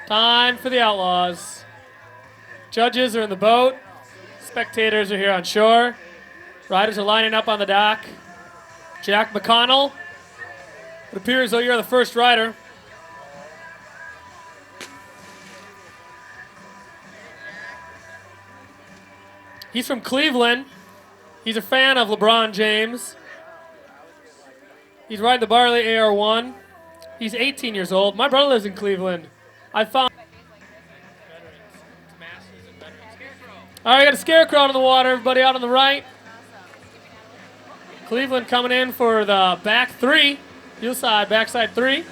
Time for the Outlaws. Judges are in the boat. Spectators are here on shore. Riders are lining up on the dock. Jack McConnell. It appears as though you're the first rider. He's from Cleveland. He's a fan of LeBron James. He's riding the Barley AR1. He's 18 years old. My brother lives in Cleveland. I found. All right, got a Scarecrow out in the water. Everybody out on the right. Cleveland coming in for the back three. Heel side, backside three.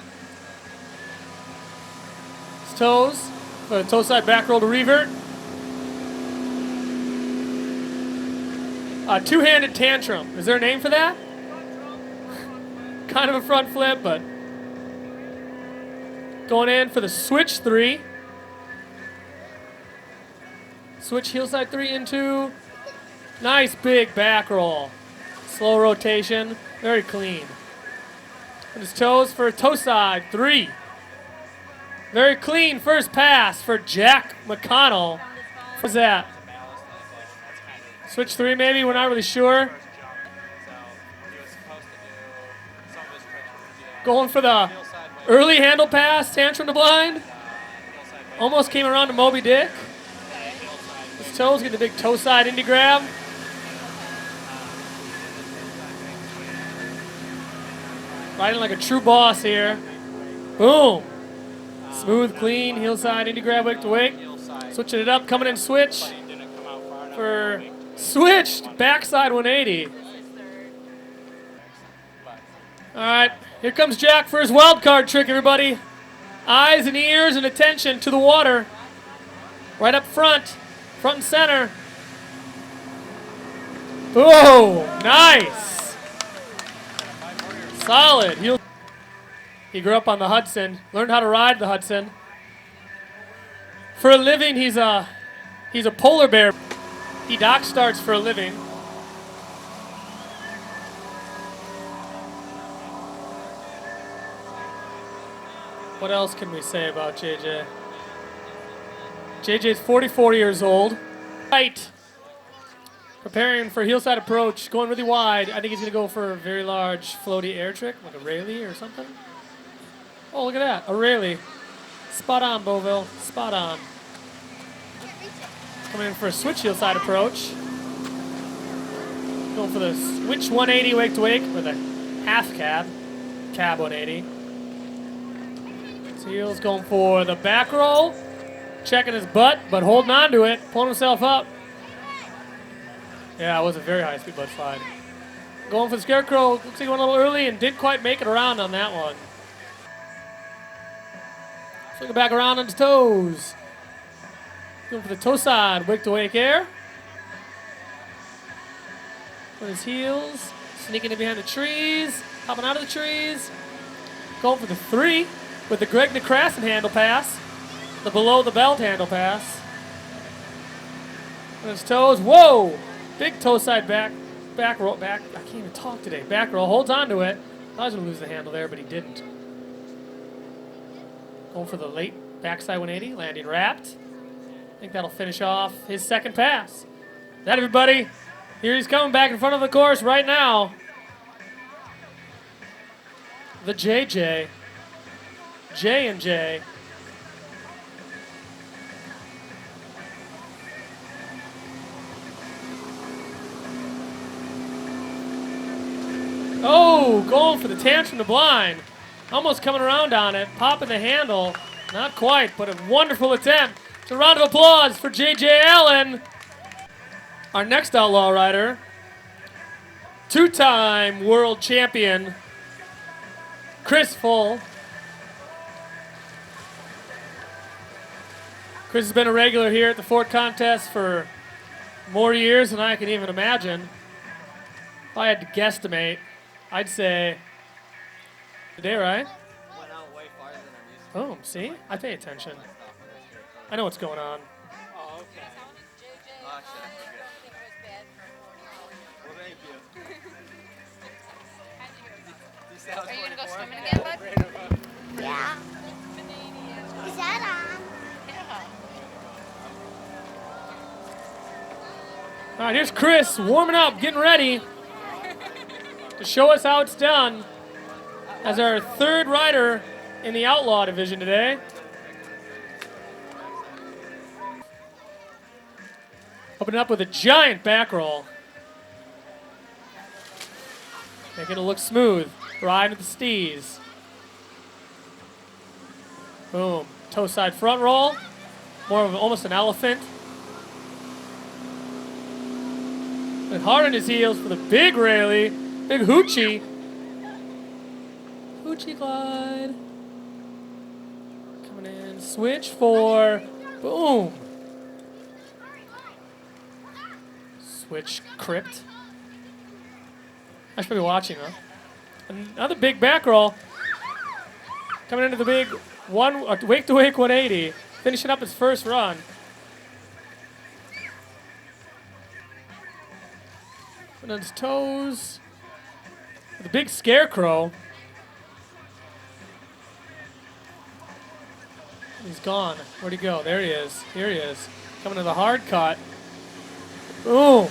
His toes. For the toe side back roll to revert. Two-handed tantrum. Is there a name for that? Kind of a front flip, but going in for the switch three. Switch heel side three into nice big back roll. Slow rotation, very clean. And his toes for toe side three. Very clean first pass for Jack McConnell. What's that? Switch three maybe, we're not really sure. Going for the early handle pass, tantrum to blind. Almost came around to Moby Dick. His toes get the big toe side indie grab. Riding like a true boss here. Boom. Smooth, clean, heel side indie grab, wake to wake. Switching it up, coming in switch. For switched, backside 180. All right, here comes Jack for his wild card trick, everybody. Eyes and ears and attention to the water. Right up front and center. Oh, nice. Solid. He grew up on the Hudson, learned how to ride the Hudson. For a living, he's a polar bear. He dock starts for a living. What else can we say about JJ? JJ's 44 years old. Right. Preparing for heel side approach, going really wide. I think he's going to go for a very large floaty air trick, like a Rayleigh or something. Oh, look at that, a Rayleigh. Spot on, Beauville, spot on. Coming in for a switch heel side approach. Going for the switch 180 wake to wake with a half cab 180. Heels going for the back roll. Checking his butt, but holding on to it, pulling himself up. Yeah, it was a very high speed butt slide. Going for the Scarecrow, looks like he went a little early and didn't quite make it around on that one. Swinging back around on his toes. Going for the toe side, wake to wake air. With his heels, sneaking in behind the trees, hopping out of the trees. Going for the three with the Greg Nekrasen handle pass, the below the belt handle pass. On his toes, whoa! Big toe side back roll, I can't even talk today. Back roll, holds on to it. I was gonna lose the handle there, but he didn't. Going for the late backside 180, landing wrapped. I think that'll finish off his second pass. That everybody, here he's coming back in front of the course right now. The JJ. J&J. Oh, going for the tantrum to blind. Almost coming around on it, popping the handle. Not quite, but a wonderful attempt. It's a round of applause for J.J. Allen. Our next Outlaw rider, two-time world champion, Chris Full. Chris has been a regular here at the Fort Contest for more years than I can even imagine. If I had to guesstimate, I'd say today, right? Oh, see? I pay attention. I know what's going on. Oh, okay. Oh, well, thank you. Are you going to go swimming again, bud? Yeah. Is that on? All right, here's Chris warming up, getting ready to show us how it's done as our third rider in the Outlaw division today. Opening up with a giant back roll. Making it look smooth. Riding with the steez. Boom. Toe side front roll. More of almost an elephant. And hard on his heels for the big rally. Big hoochie. Hoochie glide. Coming in. Switch for. Boom. Switch crypt. I should be watching, huh? Another big back roll. Coming into the big wake to wake 180. Finishing up his first run. And on his toes. The big scarecrow. He's gone. Where'd he go? There he is. Here he is. Coming to the hard cut. Boom.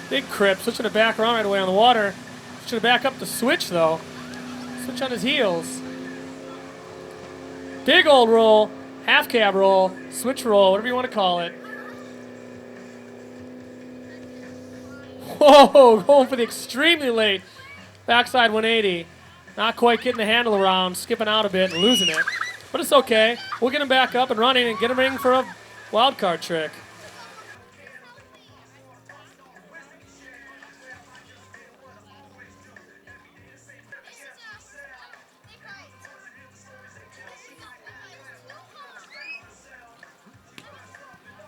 Big crip. Switching it back around right away on the water. Switching it back up to switch, though. Switch on his heels. Big old roll. Half cab roll. Switch roll. Whatever you want to call it. Whoa. Going for the extremely late backside 180. Not quite getting the handle around. Skipping out a bit and losing it. But it's okay. We'll get him back up and running and get him in for a wild card trick.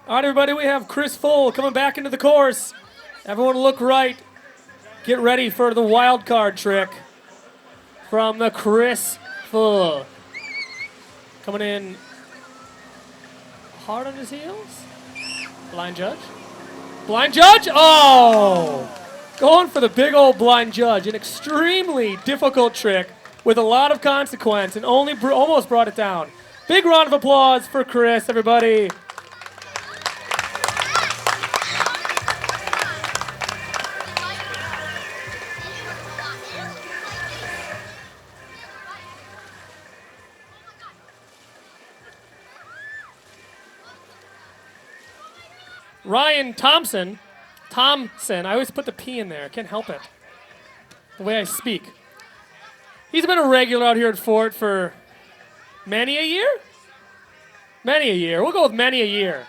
All right, everybody, we have Chris Full coming back into the course. Everyone look right. Get ready for the wild card trick from the Chris Full. Coming in hard on his heels. Blind judge. Blind judge? Oh! Going for the big old blind judge. An extremely difficult trick with a lot of consequence and only almost brought it down. Big round of applause for Chris, everybody. Ryan Thompson, I always put the P in there. I can't help it. The way I speak. He's been a regular out here at Fort for many a year? Many a year. We'll go with many a year.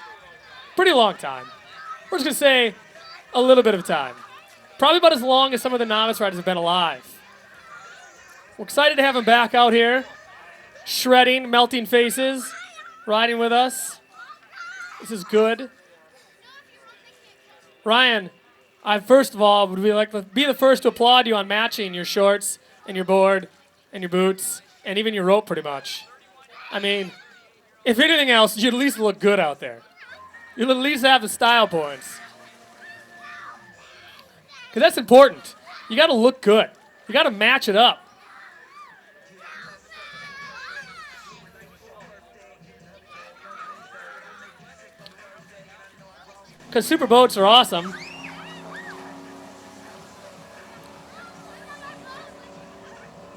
Pretty long time. We're just going to say a little bit of time. Probably about as long as some of the novice riders have been alive. We're excited to have him back out here. Shredding, melting faces, riding with us. This is good. Ryan, I first of all would be the first to applaud you on matching your shorts and your board and your boots and even your rope pretty much. I mean, if anything else, you'd at least look good out there. You'll at least have the style points. Because that's important. You got to look good. You got to match it up. Because super boats are awesome.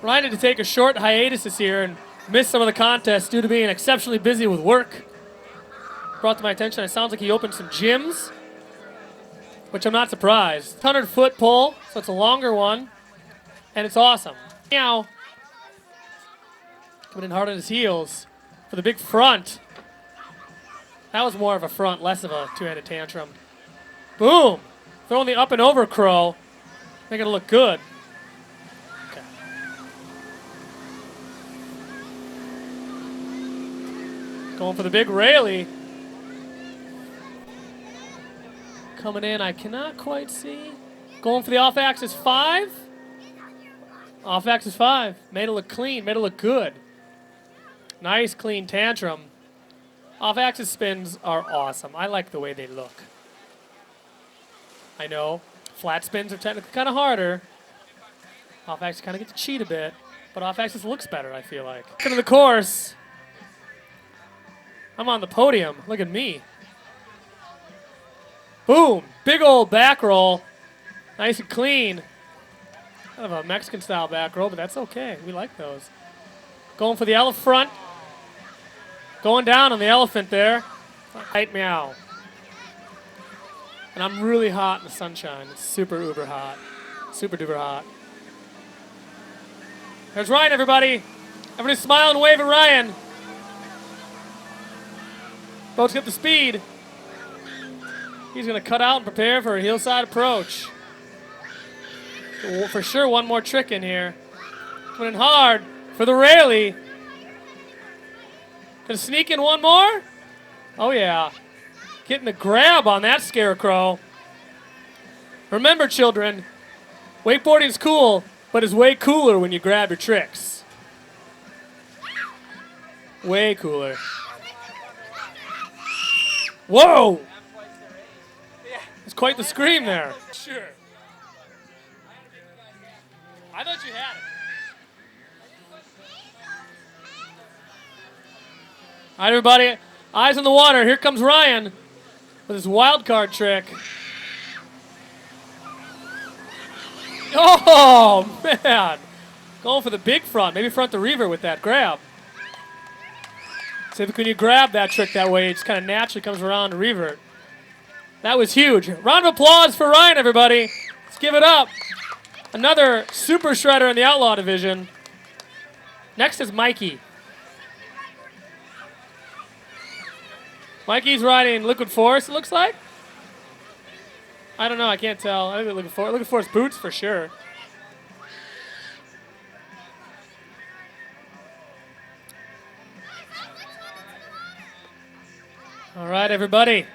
Ryan had to take a short hiatus this year and miss some of the contests due to being exceptionally busy with work. Brought to my attention, it sounds like he opened some gyms, which I'm not surprised. 100-foot pole, so it's a longer one, and it's awesome. Now, coming in hard on his heels for the big front. That was more of a front, less of a two-handed tantrum. Boom! Throwing the up and over crow. Making it look good. Okay. Going for the big rally. Coming in, I cannot quite see. Going for the off-axis 5. Off-axis 5. Made it look clean, made it look good. Nice, clean tantrum. Off-axis spins are awesome. I like the way they look. I know flat spins are technically kind of harder. Off-axis kind of get to cheat a bit, but off-axis looks better, I feel like. Into the course. I'm on the podium. Look at me. Boom. Big old back roll. Nice and clean. Kind of a Mexican style back roll, but that's okay. We like those. Going for the elephant. Going down on the elephant there. Right meow. And I'm really hot in the sunshine. It's super uber hot. Super duper hot. There's Ryan, everybody. Everybody smile and wave at Ryan. Boat's got the speed. He's going to cut out and prepare for a hillside approach. For sure, one more trick in here. Coming in hard for the railie. Gonna sneak in one more? Oh, yeah. Getting the grab on that scarecrow. Remember, children, wakeboarding's cool, but it's way cooler when you grab your tricks. Way cooler. Whoa! It's quite the scream there. Sure. I thought you had it. All right, everybody, eyes on the water. Here comes Ryan with his wild card trick. Oh, man. Going for the big front. Maybe front the reaver with that grab. Typically, when you grab that trick that way, it just kind of naturally comes around to revert. That was huge. Round of applause for Ryan, everybody. Let's give it up. Another super shredder in the Outlaw division. Next is Mikey. Mikey's riding Liquid Force, it looks like. I don't know, I can't tell. I think Liquid Force boots for sure. All right, everybody.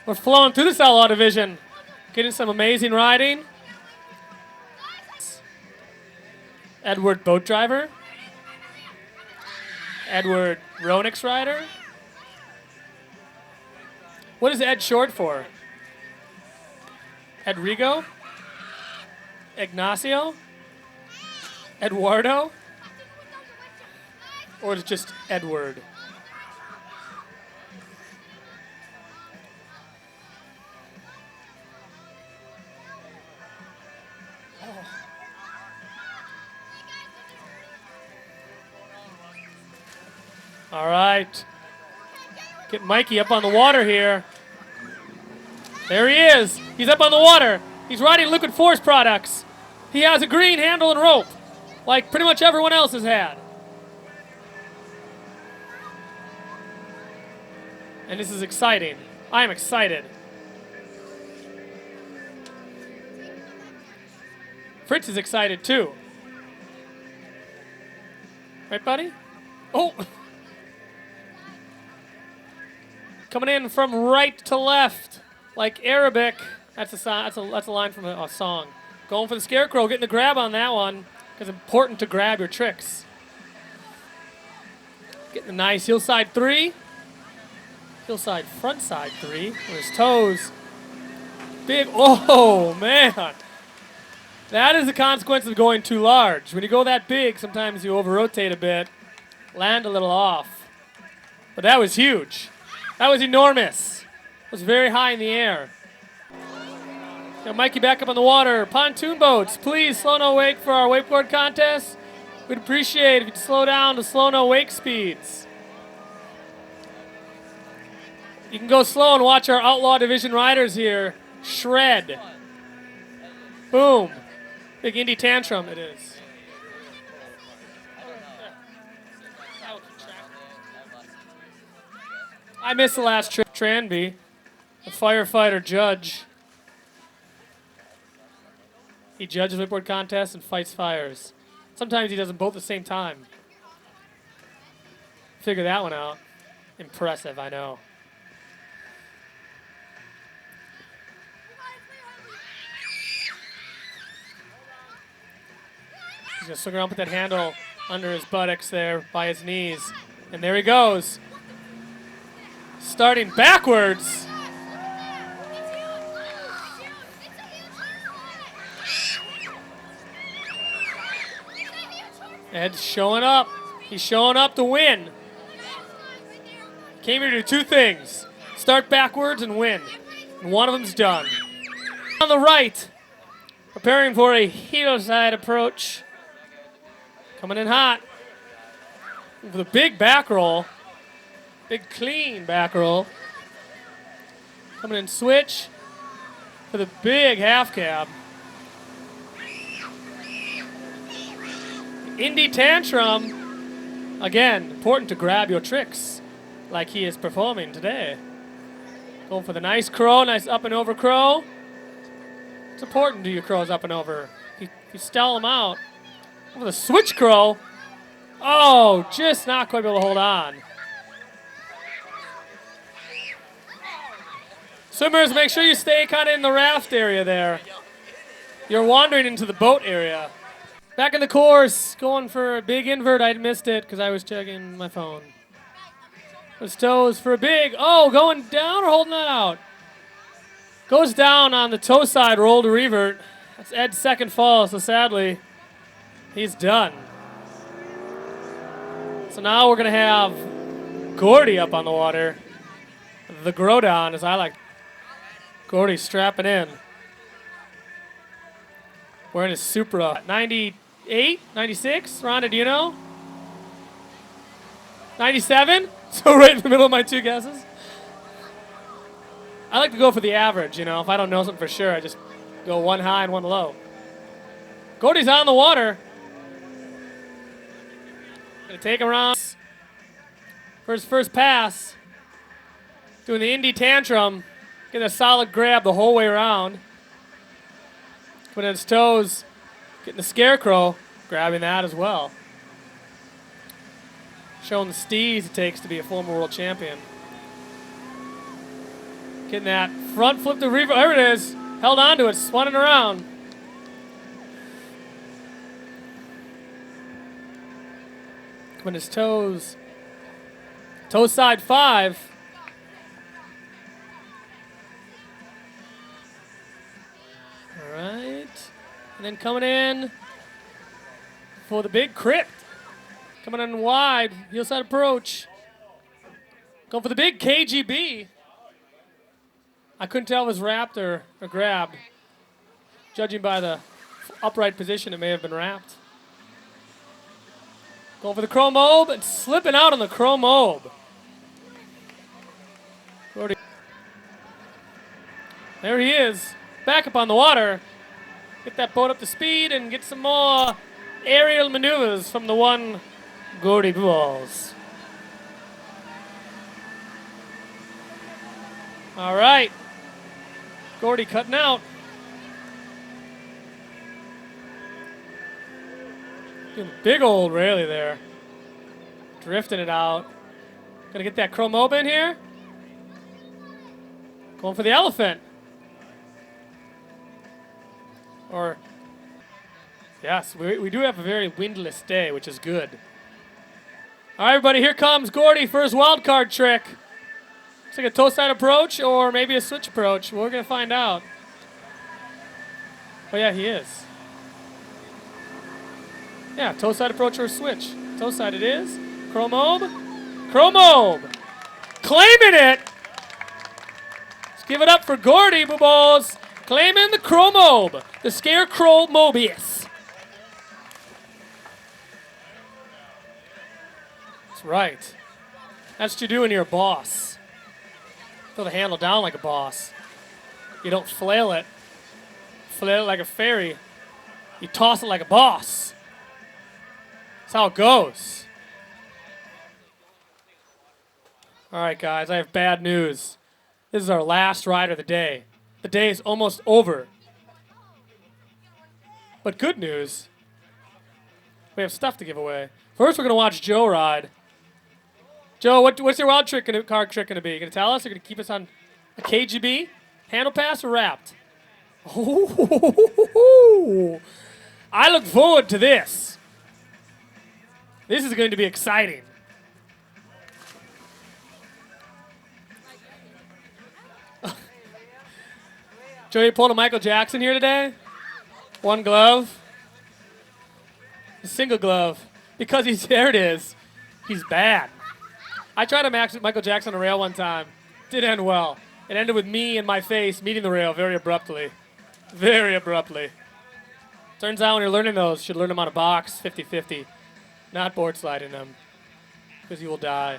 We're flowing through this Outlaw division. Getting some amazing riding. Edward Boat Driver. Edward Ronix Rider. What is Ed short for? Edrigo? Ignacio? Eduardo? Or is it just Edward? All right. Get Mikey up on the water here. There he is. He's up on the water. He's riding Liquid Force products. He has a green handle and rope, like pretty much everyone else has had. And this is exciting. I am excited. Fritz is excited too. Right, buddy? Oh! Coming in from right to left, like Arabic. That's a line from a song. Going for the scarecrow, getting the grab on that one, because it's important to grab your tricks. Getting a nice hillside 3. Hillside frontside 3 with his toes. Big, oh man. That is the consequence of going too large. When you go that big, sometimes you over-rotate a bit, land a little off. But that was huge. That was enormous. It was very high in the air. Got Mikey back up on the water. Pontoon boats, please slow no wake for our wakeboard contest. We'd appreciate it if you'd slow down to slow no wake speeds. You can go slow and watch our Outlaw Division riders here shred. Boom. Big indie tantrum it is. I missed the last trip. Tranby, the firefighter judge. He judges wakeboard contests and fights fires. Sometimes he does them both at the same time. Figure that one out. Impressive, I know. He's going to swing around, put that handle under his buttocks there by his knees. And there he goes. Starting backwards. Ed's showing up. He's showing up to win. Came here to do two things. Start backwards and win. And one of them's done. On the right, preparing for a hillside approach. Coming in hot. With a big back roll. Big clean back roll. Coming in switch for the big half cab. Indy tantrum. Again, important to grab your tricks like he is performing today. Going for the nice crow, nice up and over crow. It's important to do your crows up and over. If you stall them out. Over the switch crow. Oh, just not quite able to hold on. Swimmers, make sure you stay kind of in the raft area there. You're wandering into the boat area. Back in the course, going for a big invert. I missed it because I was checking my phone. His toes for a big, oh, going down or holding that out? Goes down on the toe side, roll to revert. That's Ed's second fall, so sadly, he's done. So now we're going to have Gordy up on the water. The Grodon, as I like. Gordy strapping in. Wearing his Supra. 98, 96? Rhonda, do you know? 97? So right in the middle of my two guesses. I like to go for the average, you know. If I don't know something for sure, I just go one high and one low. Gordy's on the water. Gonna take him around for his first pass. Doing the Indy tantrum. Getting a solid grab the whole way around. Putting in his toes. Getting the scarecrow. Grabbing that as well. Showing the steez it takes to be a former world champion. Getting that front flip to reverse. There it is. Held on to it, spun around. Coming his toes. Toe side 5. All right. And then coming in for the big crypt. Coming in wide, heel side approach. Going for the big KGB. I couldn't tell if it was wrapped or grabbed. Judging by the upright position, it may have been wrapped. Going for the chrome mobe and slipping out on the chrome mobe. There he is, back up on the water. Get that boat up to speed and get some more aerial maneuvers from the one Gordy Balls. All right. Gordy cutting out. Doing a big old rally there. Drifting it out. Gonna get that chrome open here. Going for the elephant. Or, yes, we do have a very windless day, which is good. All right, everybody, here comes Gordy for his wild card trick. Looks like a toe side approach or maybe a switch approach. We're going to find out. Oh, yeah, he is. Yeah, toe side approach or switch. Toe side it is. Chromobe. Chromobe. Claiming it. Let's give it up for Gordy, boo-balls. Claiming the Chromobe. The Scarecrow Mobius. That's right. That's what you do when you're a boss. Throw the handle down like a boss. You don't flail it. Flail it like a fairy. You toss it like a boss. That's how it goes. All right, guys, I have bad news. This is our last ride of the day. The day is almost over. But good news, we have stuff to give away. First, we're going to watch Joe ride. Joe, what's your wild card trick going to be? You going to tell us? You're going to keep us on a KGB? Handle pass or wrapped? Oh, I look forward to this. This is going to be exciting. Joe, you pulled a Michael Jackson here today? One glove. A single glove. Because there it is. He's bad. I tried to match Michael Jackson on a rail one time. Didn't end well. It ended with me and my face meeting the rail very abruptly. Very abruptly. Turns out when you're learning those, you should learn them on a box, 50-50. Not board sliding them. Because you will die,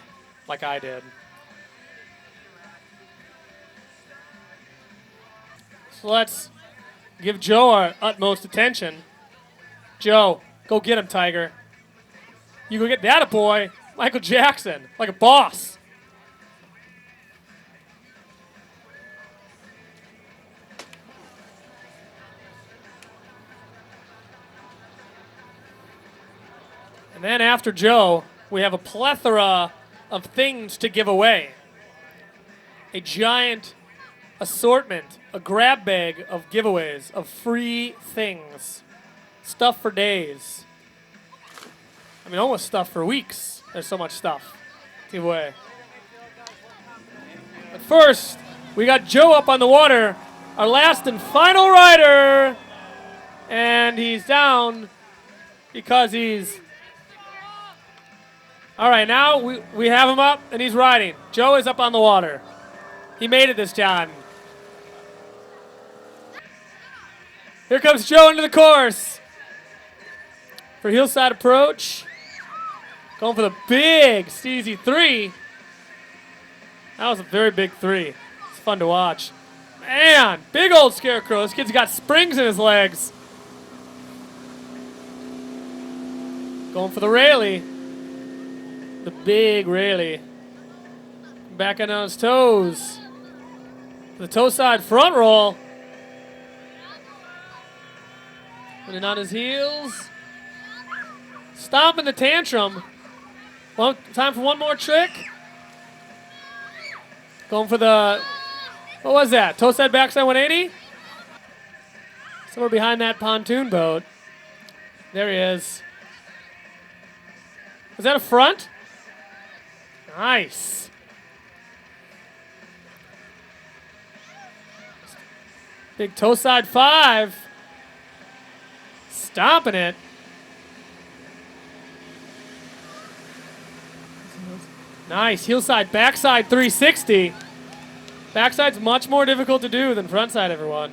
like I did. So let's give Joe our utmost attention. Joe, go get him, Tiger. You go get that, boy. Michael Jackson, like a boss. And then after Joe, we have a plethora of things to give away. A giant assortment, a grab bag of giveaways, of free things. Stuff for days. I mean, almost stuff for weeks. There's so much stuff to give away. But first, we got Joe up on the water, our last and final rider. And he's down because he's... All right, now we have him up, and he's riding. Joe is up on the water. He made it this time. Here comes Joe into the course for hillside approach. Going for the big steezy 3. That was a very big 3. It's fun to watch. Man, big old scarecrow. This kid's got springs in his legs. Going for the Rayleigh. The big Rayleigh. Back on his toes. The toe side front roll. Putting on his heels. Stomping the tantrum. Well, time for one more trick. Going for the, what was that? Toe side backside 180? Somewhere behind that pontoon boat. There he is. Was that a front? Nice. Big toe side 5. Stomping it. Nice. Heel side, backside 360. Backside's much more difficult to do than frontside, everyone.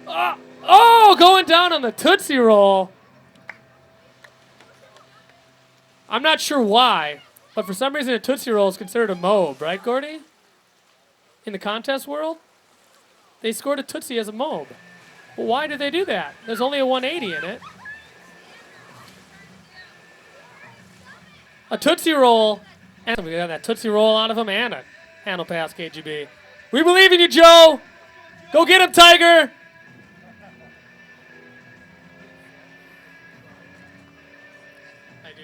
Oh, going down on the Tootsie Roll. I'm not sure why, but for some reason a Tootsie Roll is considered a mobe, right, Gordy? In the contest world? They scored a Tootsie as a mobe. Well, why did they do that? There's only a 180 in it. A Tootsie Roll, and we got that Tootsie Roll out of him and a handle pass, KGB. We believe in you, Joe. Go get him, Tiger. I do.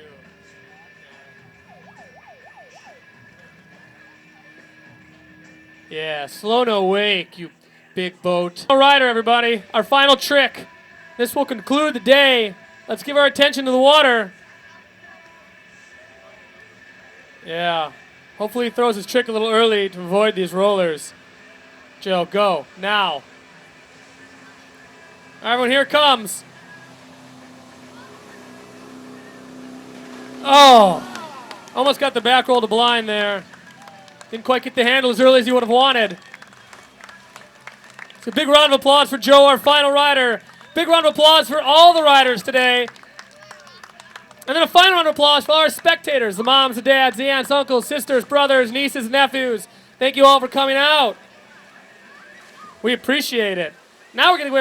Yeah, slow no wake, you big boat. All rider, everybody. Our final trick. This will conclude the day. Let's give our attention to the water. Yeah. Hopefully he throws his trick a little early to avoid these rollers. Joe, go. Now. All right, everyone, here it comes. Oh. Almost got the back roll to blind there. Didn't quite get the handle as early as he would have wanted. So big round of applause for Joe, our final rider. Big round of applause for all the riders today. And then a final round of applause for our spectators, the moms, the dads, the aunts, uncles, sisters, brothers, nieces, nephews. Thank you all for coming out. We appreciate it. Now we're going to